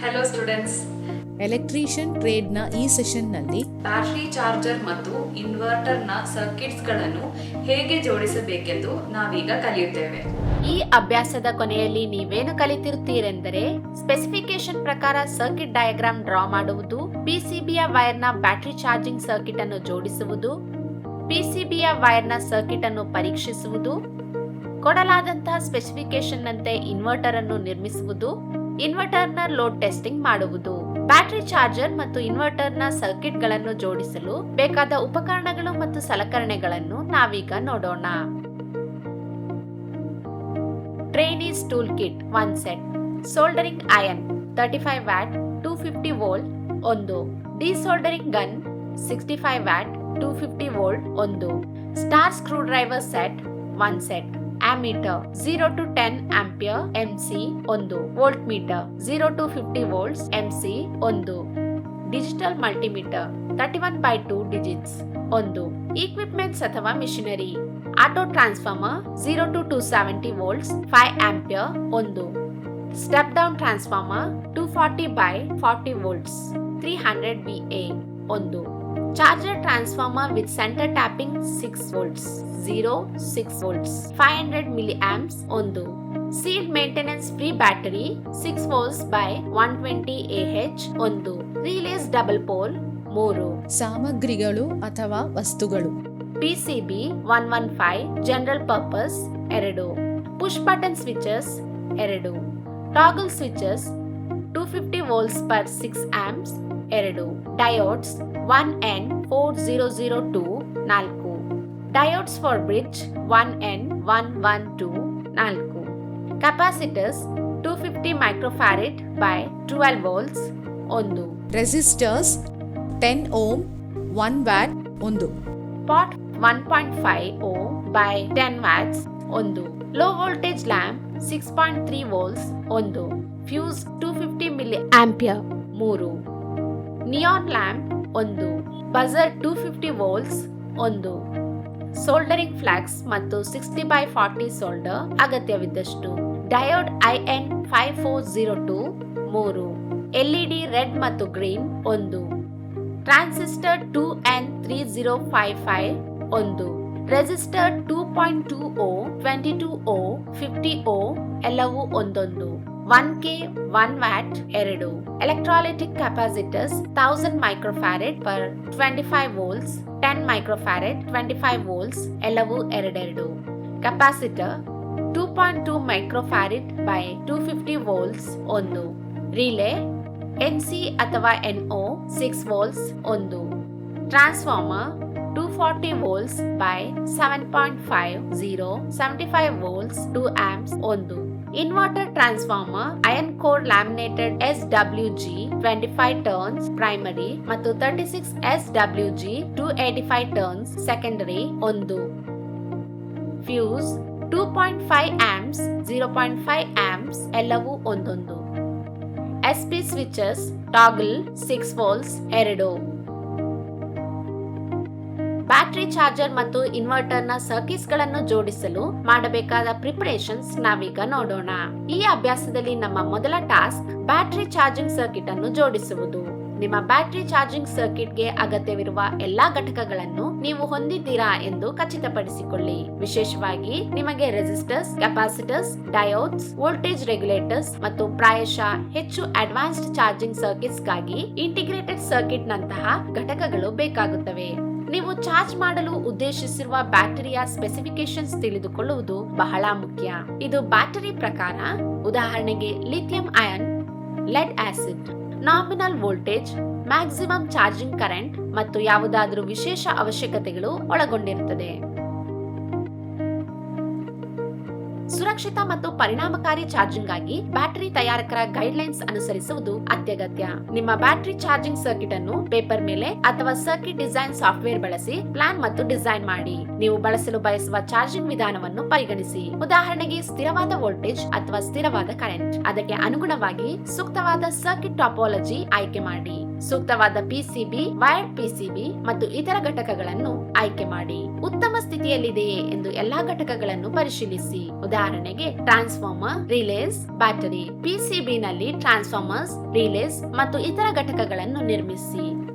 Hello students, electrician ಟ್ರೇಡ್ನ ಈ ಸೆಷನ್ನಲ್ಲಿ battery charger ಮತ್ತು ಇನ್ವರ್ಟರ್ನ ಸರ್ಕಿಟ್ಸ್ಗಳನ್ನು ಹೇಗೆ ಜೋಡಿಸಬೇಕೆಂದು ನಾವೀಗ ಕಲಿಯುತ್ತೇವೆ. ಈ ಅಭ್ಯಾಸದ ಕೊನೆಯಲ್ಲಿ ನೀವೇನು ಕಲಿತಿರುತ್ತೀರೆಂದರೆ ಸ್ಪೆಸಿಫಿಕೇಶನ್ ಪ್ರಕಾರ ಸರ್ಕಿಟ್ ಡಯಾಗ್ರಾಮ್ ಡ್ರಾ ಮಾಡುವುದು, ಪಿಸಿಬಿಯ ವೈರ್ನ ಬ್ಯಾಟರಿ ಚಾರ್ಜಿಂಗ್ ಸರ್ಕಿಟ್ ಅನ್ನು ಜೋಡಿಸುವುದು, ಪಿಸಿಬಿಯ ವೈರ್ನ ಸರ್ಕಿಟ್ ಅನ್ನು ಪರೀಕ್ಷಿಸುವುದು, ಕೊಡಲಾದಂತಹ ಸ್ಪೆಸಿಫಿಕೇಶನ್ ನಂತೆ ಇನ್ವರ್ಟರ್ ಅನ್ನು ನಿರ್ಮಿಸುವುದು, ಇನ್ವರ್ಟರ್ನ ಲೋಡ್ ಟೆಸ್ಟಿಂಗ್ ಮಾಡುವುದು. ಬ್ಯಾಟರಿ ಚಾರ್ಜರ್ ಮತ್ತು ಇನ್ವರ್ಟರ್ನ ಸರ್ಕಿಟ್ ಗಳನ್ನು ಜೋಡಿಸಲು ಬೇಕಾದ ಉಪಕರಣಗಳು ಮತ್ತು ಸಲಕರಣೆಗಳನ್ನು ನಾವೀಗ ನೋಡೋಣ. Trainees tool kit 1 set, soldering iron 35 watt 250 volt 1, desoldering gun 65 watt 250 volt 1, star screw driver set 1 set, ammeter 0 to 10 ampere MC 1, voltmeter 0 to 50 volts MC 1, digital multimeter 31/2 digits 1, equipments ಅಥವಾ machinery, auto transformer 0 to 270 volts 5 ampere 1, step down transformer 240/40 volts 300 VA 1, charger transformer with centre tapping 6 volts 6 volts 500 milliamps 1, sealed maintenance free battery 6 volts by 120 Ah 1, relays double pole 3, ಸಾಮಗ್ರಿಗಳು ಅಥವಾ ವಸ್ತುಗಳು PCB 115 general purpose 2, push button switches 2, toggle switches 250 volts per 6 amps 2, diodes 1N4002 4, diodes for bridge 1N112 4, capacitors 250 microfarad by 12 volts 1, resistors 10 ohm 1 watt 1, pot 1.5 ohm by 10 watts 1, low voltage lamp 6.3 volts 1, fuse 250 milliampere 3, neon lamp 1, buzzer 250 volts 1, soldering flux ಮತ್ತು 60/40 solder ಅಗತ್ಯವಿದ್ದಷ್ಟು, diode IN5402 3, LED red ಮತ್ತು green 1, transistor 2N3055 1, resistor 2.2 ohm 22 ohm 50 ohm ಎಲ್ಲವೂ ಒಂದೊಂದು, 1K 1 watt 2, electrolytic capacitors 1000 microfarad per 25 volts 10 microfarad 25 volts ಎಲ್ಲವೂ ಎರಡೆರಡು, capacitor 2.2 microfarad by 250 volts 1, relay NC ಅಥವಾ NO 6 volts 1, transformer 240 volts by 7.50 75 volts 2 amps 1, inverter transformer iron core laminated SWG 25 turns primary ಮತ್ತು 36 SWG 285 turns secondary 1, fuse 2.5 amps 0.5 amps ಎಲ್ಲವೂ ಒಂದೊಂದು, SP switches toggle 6 volts 2. Battery charger ಮತ್ತು ಇನ್ವರ್ಟರ್ನ circuits ಗಳನ್ನು ಜೋಡಿಸಲು ಮಾಡಬೇಕಾದ preparations ನಾವೀಗ ನೋಡೋಣ. ಈ ಅಭ್ಯಾಸದಲ್ಲಿ ನಮ್ಮ ಮೊದಲ ಟಾಸ್ಕ್ ಬ್ಯಾಟರಿ ಚಾರ್ಜಿಂಗ್ ಸರ್ಕಿಟ್ ಅನ್ನು ಜೋಡಿಸುವುದು. ನಿಮ್ಮ ಬ್ಯಾಟರಿ ಚಾರ್ಜಿಂಗ್ ಸರ್ಕಿಟ್ಗೆ ಅಗತ್ಯವಿರುವ ಎಲ್ಲಾ ಘಟಕಗಳನ್ನು ನೀವು ಹೊಂದಿದ್ದೀರಾ ಎಂದು ಖಚಿತಪಡಿಸಿಕೊಳ್ಳಿ. ವಿಶೇಷವಾಗಿ ನಿಮಗೆ resistors, capacitors, diodes, voltage regulators ಮತ್ತು ಪ್ರಾಯಶಃ ಹೆಚ್ಚು ಅಡ್ವಾನ್ಸ್ಡ್ ಚಾರ್ಜಿಂಗ್ ಸರ್ಕಿಟ್ಸ್ ಗಾಗಿ ಇಂಟಿಗ್ರೇಟೆಡ್ ಸರ್ಕಿಟ್ ನಂತಹ ಘಟಕಗಳು ಬೇಕಾಗುತ್ತವೆ. ನೀವು ಚಾರ್ಜ್ ಮಾಡಲು ಉದ್ದೇಶಿಸಿರುವ ಬ್ಯಾಟರಿಯ ಸ್ಪೆಸಿಫಿಕೇಶನ್ಸ್ ತಿಳಿದುಕೊಳ್ಳುವುದು ಬಹಳ ಮುಖ್ಯ. ಇದು ಬ್ಯಾಟರಿ ಪ್ರಕಾರ, ಉದಾಹರಣೆಗೆ lithium ion, lead acid, nominal voltage, maximum charging current ಮತ್ತು ಯಾವುದಾದರೂ ವಿಶೇಷ ಅವಶ್ಯಕತೆಗಳು ಒಳಗೊಂಡಿರುತ್ತದೆ. ಸುರಕ್ಷಿತ ಮತ್ತು ಪರಿಣಾಮಕಾರಿ ಚಾರ್ಜಿಂಗ್ ಆಗಿ ಬ್ಯಾಟರಿ ತಯಾರಕರ ಗೈಡ್ಲೈನ್ಸ್ ಅನುಸರಿಸುವುದು ಅತ್ಯಗತ್ಯ. ನಿಮ್ಮ ಬ್ಯಾಟರಿ ಚಾರ್ಜಿಂಗ್ ಸರ್ಕಿಟ್ ಅನ್ನು ಪೇಪರ್ ಮೇಲೆ ಅಥವಾ ಸರ್ಕಿಟ್ ಡಿಸೈನ್ ಸಾಫ್ಟ್ವೇರ್ ಬಳಸಿ ಪ್ಲಾನ್ ಮತ್ತು ಡಿಸೈನ್ ಮಾಡಿ. ನೀವು ಬಳಸಲು ಬಯಸುವ ಚಾರ್ಜಿಂಗ್ ವಿಧಾನವನ್ನು ಪರಿಗಣಿಸಿ. ಉದಾಹರಣೆಗೆ ಸ್ಥಿರವಾದ ವೋಲ್ಟೇಜ್ ಅಥವಾ ಸ್ಥಿರವಾದ ಕರೆಂಟ್. ಅದಕ್ಕೆ ಅನುಗುಣವಾಗಿ ಸೂಕ್ತವಾದ ಸರ್ಕಿಟ್ ಟಾಪೋಲಜಿ ಆಯ್ಕೆ ಮಾಡಿ. ಸೂಕ್ತವಾದ ಪಿಸಿಬಿ, ವೈರ್ಡ್ ಪಿಸಿಬಿ ಮತ್ತು ಇತರ ಘಟಕಗಳನ್ನು ಆಯ್ಕೆ ಮಾಡಿ. ಉತ್ತಮ ಸ್ಥಿತಿಯಲ್ಲಿದೆಯೇ ಎಂದು ಎಲ್ಲಾ ಘಟಕಗಳನ್ನು ಪರಿಶೀಲಿಸಿ. ಉದಾಹರಣೆಗೆ ಟ್ರಾನ್ಸ್ಫಾರ್ಮರ್, ರಿಲೇಸ್, ಬ್ಯಾಟರಿ. ಪಿಸಿಬಿ ನಲ್ಲಿ ಟ್ರಾನ್ಸ್ಫಾರ್ಮರ್ಸ್, ರಿಲೇಸ್ ಮತ್ತು ಇತರ ಘಟಕಗಳನ್ನು ನಿರ್ಮಿಸಿ.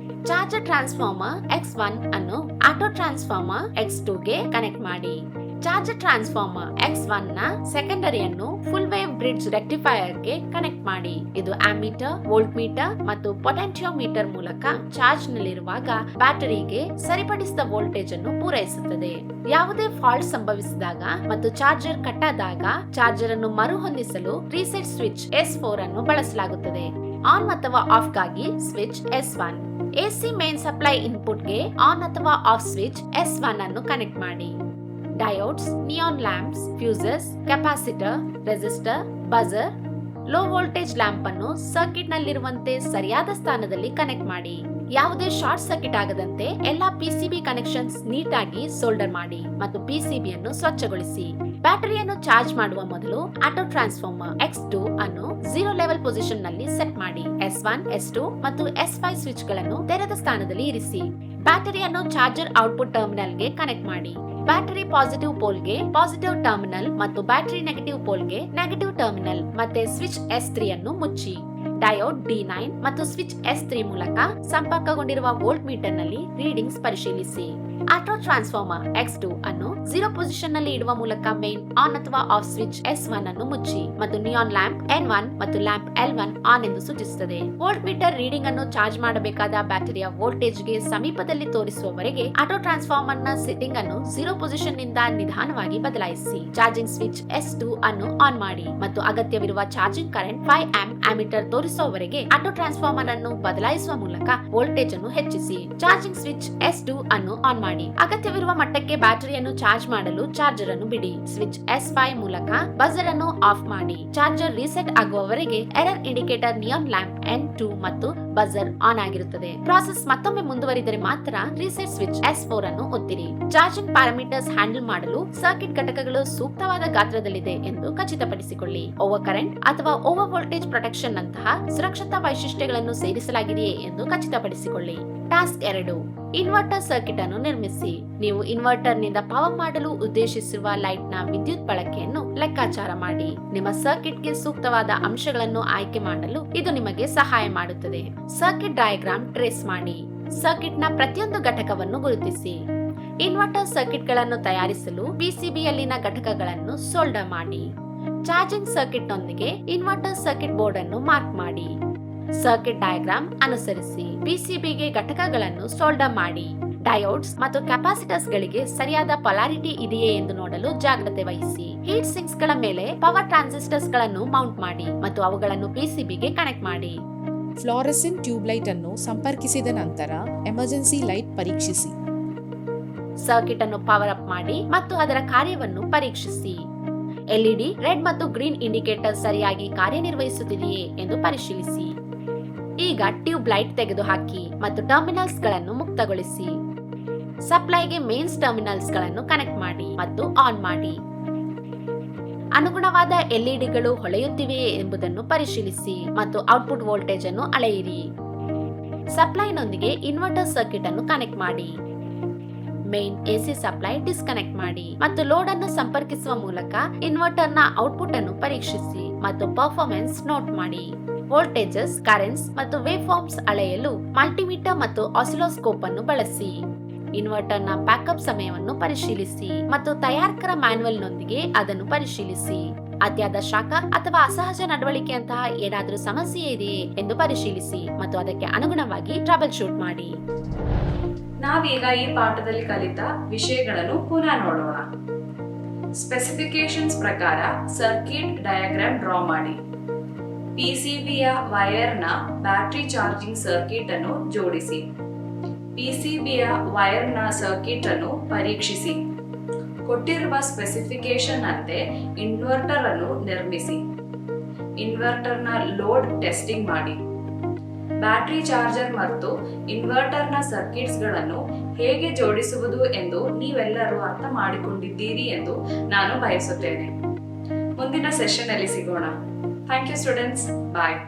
ಚಾರ್ಜರ್ ಟ್ರಾನ್ಸ್ಫಾರ್ಮರ್ X1 ಅನ್ನು ಆಟೋ ಟ್ರಾನ್ಸ್ಫಾರ್ಮರ್ X2 ಗೆ ಕನೆಕ್ಟ್ ಮಾಡಿ. ಚಾರ್ಜರ್ ಟ್ರಾನ್ಸ್ಫಾರ್ಮರ್ X1 ನ ಸೆಕೆಂಡರಿಯನ್ನು ಫುಲ್ ವೇವ್ ಬ್ರಿಡ್ಜ್ ರೆಕ್ಟಿಫೈಯರ್ ಗೆ ಕನೆಕ್ಟ್ ಮಾಡಿ. ಇದು ಆಮ್ಮೀಟರ್, ವೋಲ್ಟ್ ಮೀಟರ್ ಮತ್ತು ಪೊಟೆನ್ಟಿಯೋಮೀಟರ್ ಮೂಲಕ ಚಾರ್ಜ್ ನಲ್ಲಿರುವಾಗ ಬ್ಯಾಟರಿಗೆ ಸರಿಪಡಿಸಿದ ವೋಲ್ಟೇಜ್ ಅನ್ನು ಪೂರೈಸುತ್ತದೆ. ಯಾವುದೇ ಫಾಲ್ಟ್ ಸಂಭವಿಸಿದಾಗ ಮತ್ತು ಚಾರ್ಜರ್ ಕಟ್ ಆದಾಗ ಚಾರ್ಜರ್ ಅನ್ನು ಮರುಹೊಂದಿಸಲು ರೀಸೆಟ್ ಸ್ವಿಚ್ S4 ಅನ್ನು ಬಳಸಲಾಗುತ್ತದೆ. ಆನ್ ಅಥವಾ ಆಫ್ ಗಾಗಿ switch S1. AC main supply input ಗೆ ಆನ್ ಅಥವಾ ಆಫ್ ಸ್ವಿಚ್ S1 ಅನ್ನು ಕನೆಕ್ಟ್ ಮಾಡಿ. Diodes, neon lamps, fuses, capacitor, resistor, buzzer, low voltage lamp ಅನ್ನು ಸರ್ಕಿಟ್ ನಲ್ಲಿರುವಂತೆ ಸರಿಯಾದ ಸ್ಥಾನದಲ್ಲಿ ಕನೆಕ್ಟ್ ಮಾಡಿ. ಯಾವುದೇ ಶಾರ್ಟ್ ಸರ್ಕಿಟ್ ಆಗದಂತೆ ಎಲ್ಲಾ ಪಿಸಿಬಿ ಕನೆಕ್ಷನ್ಸ್ ನೀಟಾಗಿ ಸೋಲ್ಡರ್ ಮಾಡಿ ಮತ್ತು ಪಿಸಿಬಿ ಅನ್ನು ಸ್ವಚ್ಛಗೊಳಿಸಿ. ಬ್ಯಾಟರಿಯನ್ನು ಚಾರ್ಜ್ ಮಾಡುವ ಮೊದಲು ಆಟೋ ಟ್ರಾನ್ಸ್ಫಾರ್ಮರ್ X2 ಅನ್ನು 0 ಲೆವೆಲ್ ಪೊಸಿಷನ್ ನಲ್ಲಿ ಸೆಟ್ ಮಾಡಿ. S1, S2 ಮತ್ತು S5 ಸ್ವಿಚ್ ಗಳನ್ನು ತೆರೆದ ಸ್ಥಾನದಲ್ಲಿ ಇರಿಸಿ. ಬ್ಯಾಟರಿಯನ್ನು ಚಾರ್ಜರ್ ಔಟ್ಪುಟ್ ಟರ್ಮಿನಲ್ ಗೆ ಕನೆಕ್ಟ್ ಮಾಡಿ. ಬ್ಯಾಟರಿ ಪಾಸಿಟಿವ್ ಪೋಲ್ ಗೆ ಪಾಸಿಟಿವ್ ಟರ್ಮಿನಲ್ ಮತ್ತು ಬ್ಯಾಟರಿ ನೆಗೆಟಿವ್ ಪೋಲ್ ಗೆ ನೆಗೆಟಿವ್ ಟರ್ಮಿನಲ್ ಮತ್ತೆ ಸ್ವಿಚ್ S3 ಅನ್ನು ಮುಚ್ಚಿ. ಡಯೋಡ್ D9 ಮತ್ತು ಸ್ವಿಚ್ S3 ಮೂಲಕ ಸಂಪರ್ಕಗೊಂಡಿರುವ ವೋಲ್ಟ್ ಮೀಟರ್ ನಲ್ಲಿ ರೀಡಿಂಗ್ಸ್ ಪರಿಶೀಲಿಸಿ. ಆಟೋ ಟ್ರಾನ್ಸ್ಫಾರ್ಮರ್ X2 ಅನ್ನು 0 ಪೊಸಿಷನ್ ನಲ್ಲಿ ಇಡುವ ಮೂಲಕ ಮೇನ್ ಆನ್ ಅಥವಾ ಆಫ್ ಸ್ವಿಚ್ S1 ಅನ್ನು ಮುಚ್ಚಿ ಮತ್ತು ನಿಯಾನ್ ಲ್ಯಾಂಪ್ N1 ಮತ್ತು ಲ್ಯಾಂಪ್ L1 ಆನ್ ಎಂದು ಸೂಚಿಸುತ್ತದೆ. ವೋಲ್ಟ್ ಮೀಟರ್ ರೀಡಿಂಗ್ ಅನ್ನು ಚಾರ್ಜ್ ಮಾಡಬೇಕಾದ ಬ್ಯಾಟರಿಯ ವೋಲ್ಟೇಜ್ ಗೆ ಸಮೀಪದಲ್ಲಿ ತೋರಿಸುವವರೆಗೆ ಆಟೋ ಟ್ರಾನ್ಸ್ಫಾರ್ಮರ್ ನ ಸೆಟ್ಟಿಂಗ್ ಅನ್ನು 0 ಪೊಸಿಷನ್ ನಿಂದ ನಿಧಾನವಾಗಿ ಬದಲಾಯಿಸಿ. ಚಾರ್ಜಿಂಗ್ ಸ್ವಿಚ್ S2 ಅನ್ನು ಆನ್ ಮಾಡಿ ಮತ್ತು ಅಗತ್ಯವಿರುವ ಚಾರ್ಜಿಂಗ್ ಕರೆಂಟ್ 5 ಆಂಪ್ ಆಮ್ಮೀಟರ್ ತೋರಿಸುವವರೆಗೆ ಆಟೋ ಟ್ರಾನ್ಸ್ಫಾರ್ಮರ್ ಅನ್ನು ಬದಲಾಯಿಸುವ ಮೂಲಕ ವೋಲ್ಟೇಜ್ ಅನ್ನು ಹೆಚ್ಚಿಸಿ. ಚಾರ್ಜಿಂಗ್ ಸ್ವಿಚ್ S2 ಅನ್ನು ಆನ್ ಮಾಡಿ. ಅಗತ್ಯವಿರುವ ಮಟ್ಟಕ್ಕೆ ಬ್ಯಾಟರಿಯನ್ನು ಚಾರ್ಜ್ ಮಾಡಲು ಚಾರ್ಜರ್ ಅನ್ನು ಬಿಡಿ. ಸ್ವಿಚ್ S5 ಮೂಲಕ ಬಜರ್ ಅನ್ನು ಆಫ್ ಮಾಡಿ. ಚಾರ್ಜರ್ ರೀಸೆಟ್ ಆಗುವವರೆಗೆ error indicator neon lamp N2 ಮತ್ತು ಬಜರ್ ಆನ್ ಆಗಿರುತ್ತದೆ. ಪ್ರಾಸೆಸ್ ಮತ್ತೊಮ್ಮೆ ಮುಂದುವರಿದರೆ ಮಾತ್ರ ರೀಸೆಟ್ ಸ್ವಿಚ್ S4 ಅನ್ನು ಒತ್ತಿರಿ. ಚಾರ್ಜಿಂಗ್ ಪ್ಯಾರಾಮೀಟರ್ಸ್ ಹ್ಯಾಂಡಲ್ ಮಾಡಲು ಸರ್ಕಿಟ್ ಘಟಕಗಳು ಸೂಕ್ತವಾದ ಗಾತ್ರದಲ್ಲಿದೆ ಎಂದು ಖಚಿತಪಡಿಸಿಕೊಳ್ಳಿ. ಓವರ್ ಕರೆಂಟ್ ಅಥವಾ ಓವರ್ ವೋಲ್ಟೇಜ್ ಪ್ರೊಟೆಕ್ಷನ್ ನಂತಹ ಸುರಕ್ಷತಾ ವೈಶಿಷ್ಟ್ಯಗಳನ್ನು ಸೇರಿಸಲಾಗಿದೆಯೇ ಎಂದು ಖಚಿತಪಡಿಸಿಕೊಳ್ಳಿ. ಟಾಸ್ಕ್ 2. ಇನ್ವರ್ಟರ್ ಸರ್ಕಿಟ್ ಅನ್ನು ನಿರ್ಮಿಸಿ. ನೀವು ಇನ್ವರ್ಟರ್ ನಿಂದ ಪವರ್ ಮಾಡಲು ಉದ್ದೇಶಿಸಿರುವ ಲೈಟ್ ನ ವಿದ್ಯುತ್ ಬಳಕೆಯನ್ನು ಲೆಕ್ಕಾಚಾರ ಮಾಡಿ. ನಿಮ್ಮ ಸರ್ಕಿಟ್ ಗೆ ಸೂಕ್ತವಾದ ಅಂಶಗಳನ್ನು ಆಯ್ಕೆ ಮಾಡಲು ಇದು ನಿಮಗೆ ಸಹಾಯ ಮಾಡುತ್ತದೆ. ಸರ್ಕಿಟ್ ಡಯಾಗ್ರಾಮ್ ಟ್ರೇಸ್ ಮಾಡಿ. ಸರ್ಕಿಟ್ ನ ಪ್ರತಿಯೊಂದು ಘಟಕವನ್ನು ಗುರುತಿಸಿ. ಇನ್ವರ್ಟರ್ ಸರ್ಕಿಟ್ ಗಳನ್ನು ತಯಾರಿಸಲು ಪಿಸಿಬಿಯಲ್ಲಿನ ಘಟಕಗಳನ್ನು ಸೋಲ್ಡರ್ ಮಾಡಿ. ಚಾರ್ಜಿಂಗ್ ಸರ್ಕಿಟ್ ನೊಂದಿಗೆ ಇನ್ವರ್ಟರ್ ಸರ್ಕಿಟ್ ಬೋರ್ಡ್ ಅನ್ನು ಮಾರ್ಕ್ ಮಾಡಿ. ಸರ್ಕಿಟ್ ಡಯಾಗ್ರಾಮ್ ಅನುಸರಿಸಿ. ಪಿಸಿಬಿಗೆ ಘಟಕಗಳನ್ನು ಸೋಲ್ಡರ್ ಮಾಡಿ. ಡಯೋಡ್ಸ್ ಮತ್ತು ಕೆಪಾಸಿಟರ್ಸ್ ಗಳಿಗೆ ಸರಿಯಾದ ಪೊಲಾರಿಟಿ ಇದೆಯೇ ಎಂದು ನೋಡಲು ಜಾಗ್ರತೆ ವಹಿಸಿ. ಹೀಟ್ ಸಿಂಕ್ಸ್ ಗಳ ಮೇಲೆ ಪವರ್ ಟ್ರಾನ್ಸಿಸ್ಟರ್ಸ್ ಗಳನ್ನು ಮೌಂಟ್ ಮಾಡಿ ಮತ್ತು ಅವುಗಳನ್ನು ಪಿಸಿಬಿಗೆ ಕನೆಕ್ಟ್ ಮಾಡಿ. ಫ್ಲೋರೆಸೆಂಟ್ ಟ್ಯೂಬ್ಲೈಟ್ ಅನ್ನು ಸಂಪರ್ಕಿಸಿದ ನಂತರ ಎಮರ್ಜೆನ್ಸಿ ಲೈಟ್ ಪರೀಕ್ಷಿಸಿ. ಸರ್ಕಿಟ್ ಅನ್ನು ಪವರ್ ಅಪ್ ಮಾಡಿ ಮತ್ತು ಅದರ ಕಾರ್ಯವನ್ನು ಪರೀಕ್ಷಿಸಿ. LED ರೆಡ್ ಮತ್ತು ಗ್ರೀನ್ ಇಂಡಿಕೇಟರ್ ಸರಿಯಾಗಿ ಕಾರ್ಯನಿರ್ವಹಿಸುತ್ತಿದೆಯೇ ಎಂದು ಪರಿಶೀಲಿಸಿ. ಈಗ ಟ್ಯೂಬ್ ಲೈಟ್ ತೆಗೆದುಹಾಕಿ ಮತ್ತು ಟರ್ಮಿನಲ್ಸ್ ಗಳನ್ನು ಮುಕ್ತಗೊಳಿಸಿ. ಸಪ್ಲೈಗೆ ಮೇನ್ಸ್ ಟರ್ಮಿನಲ್ಸ್ ಗಳನ್ನು ಕನೆಕ್ಟ್ ಮಾಡಿ ಮತ್ತು ಆನ್ ಮಾಡಿ. ಅನುಗುಣವಾದ LEDಗಳು ಹೊಳೆಯುತ್ತಿವೆಯೇ ಎಂಬುದನ್ನು ಪರಿಶೀಲಿಸಿ ಮತ್ತು ಔಟ್ಪುಟ್ ವೋಲ್ಟೇಜ್ ಅನ್ನು ಅಳೆಯಿರಿ. ಸಪ್ಲೈನೊಂದಿಗೆ ಇನ್ವರ್ಟರ್ ಸರ್ಕಿಟ್ ಅನ್ನು ಕನೆಕ್ಟ್ ಮಾಡಿ. ಮೇನ್ ಎಸಿ ಸಪ್ಲೈ ಡಿಸ್ಕನೆಕ್ಟ್ ಮಾಡಿ ಮತ್ತು ಲೋಡ್ ಅನ್ನು ಸಂಪರ್ಕಿಸುವ ಮೂಲಕ ಇನ್ವರ್ಟರ್ ನ ಔಟ್ಪುಟ್ ಅನ್ನು ಪರೀಕ್ಷಿಸಿ ಮತ್ತು ಪರ್ಫಾರ್ಮೆನ್ಸ್ ನೋಟ್ ಮಾಡಿ. ವೋಲ್ಟೇಜಸ್, ಕರೆಂಟ್ಸ್ ಮತ್ತು ವೇವ್ ಫಾರ್ಮ್ಸ್ ಅಳೆಯಲು ಮಲ್ಟಿಮೀಟರ್ ಮತ್ತು ಆಸಿಲೋಸ್ಕೋಪ್ ಅನ್ನು ಬಳಸಿ. ಇನ್ವರ್ಟರ್ ನ ಬ್ಯಾಕಪ್ ಸಮಯವನ್ನು ಪರಿಶೀಲಿಸಿ ಮತ್ತು ತಯಾರಕರ ಮ್ಯಾನ್ಯುವಲ್ ನೊಂದಿಗೆ ಅದನ್ನು ಪರಿಶೀಲಿಸಿ. ಅತಿಯಾದ ಶಾಖ ಅಥವಾ ಅಸಹಜ ನಡವಳಿಕೆಯಂತಹ ಏನಾದರೂ ಸಮಸ್ಯೆ ಇದೆಯೇ ಎಂದು ಪರಿಶೀಲಿಸಿ ಮತ್ತು ಅದಕ್ಕೆ ಅನುಗುಣವಾಗಿ ಟ್ರಬಲ್ ಶೂಟ್ ಮಾಡಿ. ನಾವೀಗ ಈ ಪಾಠದಲ್ಲಿ ಕಲಿತ ವಿಷಯಗಳನ್ನು ಪುನಃ ನೋಡೋಣ. ಸ್ಪೆಸಿಫಿಕೇಶನ್ಸ್ ಪ್ರಕಾರ ಸರ್ಕಿಟ್ ಡಯಾಗ್ರಾಮ್ ಡ್ರಾ ಮಾಡಿ. ಪಿಸಿಬಿಯ ವೈರ್ನ ಬ್ಯಾಟರಿ ಚಾರ್ಜಿಂಗ್ ಸರ್ಕಿಟ್ ಅನ್ನು ಜೋಡಿಸಿ. ಪಿಸಿಬಿಯ ವೈರ್ನ ಸರ್ಕಿಟ್ ಅನ್ನು ಪರೀಕ್ಷಿಸಿ. ಕೊಟ್ಟಿರುವ ಸ್ಪೆಸಿಫಿಕೇಶನ್ ಅಂತೆ ಇನ್ವರ್ಟರ್ ಅನ್ನು ನಿರ್ಮಿಸಿ. ಇನ್ವರ್ಟರ್ನ ಲೋಡ್ ಟೆಸ್ಟಿಂಗ್ ಮಾಡಿ. ಬ್ಯಾಟರಿ ಚಾರ್ಜರ್ ಮತ್ತು ಇನ್ವರ್ಟರ್ನ ಸರ್ಕಿಟ್ಸ್ ಗಳನ್ನು ಹೇಗೆ ಜೋಡಿಸುವುದು ಎಂದು ನೀವೆಲ್ಲರೂ ಅರ್ಥ ಮಾಡಿಕೊಂಡಿದ್ದೀರಿ ಎಂದು ನಾನು ಬಯಸುತ್ತೇನೆ. ಮುಂದಿನ ಸೆಷನ್ ಅಲ್ಲಿ ಸಿಗೋಣ. Thank you students. ಬಾಯ್.